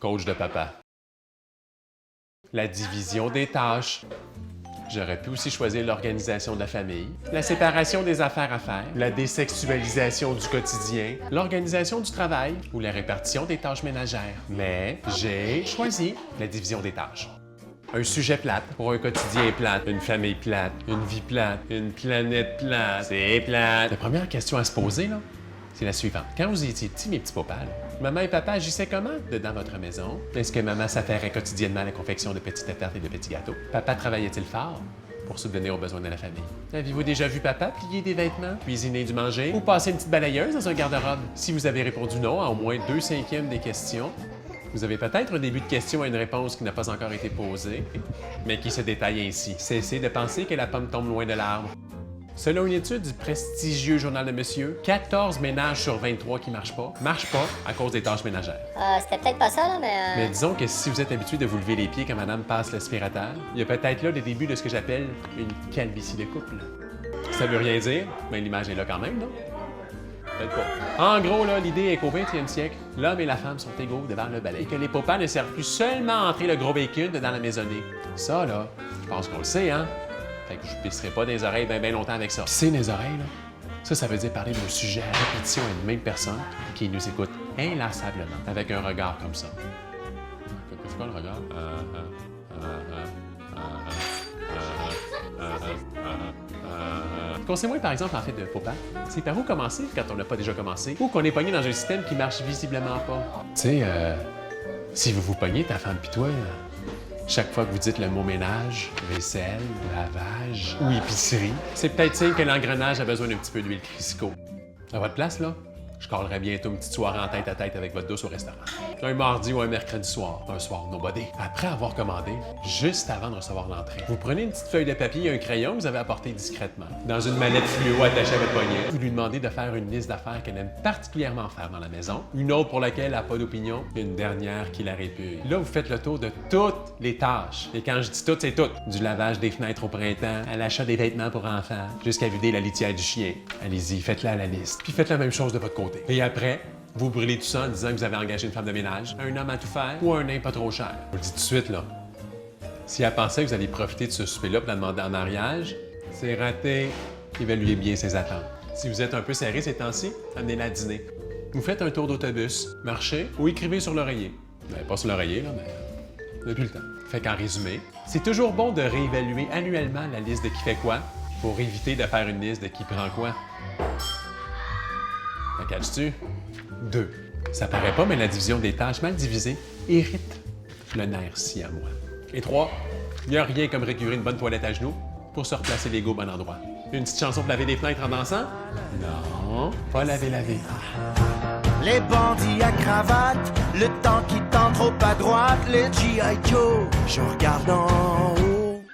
Coach de papa. La division des tâches. J'aurais pu aussi choisir l'organisation de la famille, la séparation des affaires à faire, la désexualisation du quotidien, l'organisation du travail ou la répartition des tâches ménagères. Mais j'ai choisi la division des tâches. Un sujet plate pour un quotidien plate, une famille plate, une vie plate, une planète plate. C'est plate. La première question à se poser, là, c'est la suivante. Quand vous étiez petits, mes petits papas, là, maman et papa agissaient comment dans votre maison? Est-ce que maman s'affairait quotidiennement à la confection de petites tartes et de petits gâteaux? Papa travaillait-il fort pour subvenir aux besoins de la famille? Avez-vous déjà vu papa plier des vêtements, cuisiner du manger ou passer une petite balayeuse dans un garde-robe? Si vous avez répondu non à au moins 2/5 des questions, vous avez peut-être un début de question et une réponse qui n'a pas encore été posée, mais qui se détaille ainsi. Cessez de penser que la pomme tombe loin de l'arbre. Selon une étude du prestigieux Journal de Monsieur, 14 ménages sur 23 qui marchent pas à cause des tâches ménagères. C'était peut-être pas ça, là, Mais disons que si vous êtes habitué de vous lever les pieds quand madame passe l'aspirateur, il y a peut-être là le début de ce que j'appelle une calvitie de couple. Ça veut rien dire, mais l'image est là quand même, non? Peut-être pas. En gros, là, l'idée est qu'au 20e siècle, l'homme et la femme sont égaux devant le balai et que les papas ne servent plus seulement à entrer le gros bacon dans la maisonnée. Ça, là, je pense qu'on le sait, hein? Fait que je pisserai pas des oreilles bien longtemps avec ça. Pisser des oreilles, là, ça veut dire parler d'un sujet à répétition à une même personne qui nous écoute inlassablement, avec un regard comme ça. C'est quoi le regard? Conseille-moi par exemple en fait de faux pas. C'est par où commencer quand on n'a pas déjà commencé ou qu'on est pogné dans un système qui marche visiblement pas. Tu sais, si vous vous pognez, ta femme pis toi, chaque fois que vous dites le mot ménage, vaisselle, lavage ou épicerie, c'est peut-être signe que l'engrenage a besoin d'un petit peu d'huile Crisco. À votre place, là, je collerai bientôt une petite soirée en tête-à-tête avec votre douce au restaurant. Un mardi ou un mercredi soir, un soir nobody. Après avoir commandé, juste avant de recevoir l'entrée, vous prenez une petite feuille de papier et un crayon que vous avez apporté discrètement. Dans une mallette fluo attachée à votre poignet, vous lui demandez de faire une liste d'affaires qu'elle aime particulièrement faire dans la maison, une autre pour laquelle elle n'a pas d'opinion, et une dernière qui la répugne. Là, vous faites le tour de toutes les tâches. Et quand je dis toutes, c'est toutes. Du lavage des fenêtres au printemps, à l'achat des vêtements pour enfants, jusqu'à vider la litière du chien. Allez-y, faites-la à la liste. Puis faites la même chose de votre côté. Et après, vous brûlez tout ça en disant que vous avez engagé une femme de ménage, un homme à tout faire ou un nain pas trop cher. Je vous le dis tout de suite, là. Si elle pensait que vous alliez profiter de ce souper-là pour la demander en mariage, c'est raté. Évaluez bien ses attentes. Si vous êtes un peu serré ces temps-ci, amenez-la à dîner. Vous faites un tour d'autobus, marchez ou écrivez sur l'oreiller. Ben, pas sur l'oreiller, là, mais on n'a plus le temps. Fait qu'en résumé, c'est toujours bon de réévaluer annuellement la liste de qui fait quoi pour éviter de faire une liste de qui prend quoi. T'en catches-tu? 2. Ça paraît pas, mais la division des tâches mal divisée irrite le nerf siamois. Et 3. Il n'y a rien comme récurer une bonne toilette à genoux pour se replacer l'ego au bon endroit. Une petite chanson pour laver des fenêtres en dansant? Non, pas laver. Les bandits à cravate, le temps qui tend trop à droite, les G.I. Joe, je regarde en haut.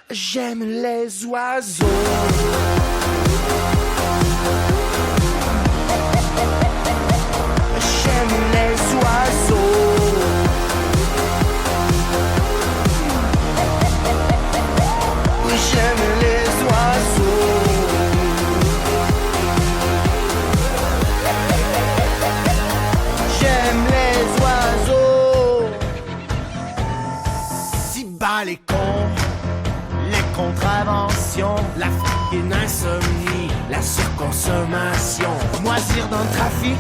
J'aime les oiseaux. J'aime les oiseaux. Oui, j'aime les oiseaux. J'aime les oiseaux. Si bas les cons, les contraventions, la f***ing insomnie, la surconsommation, moisir dans le trafic.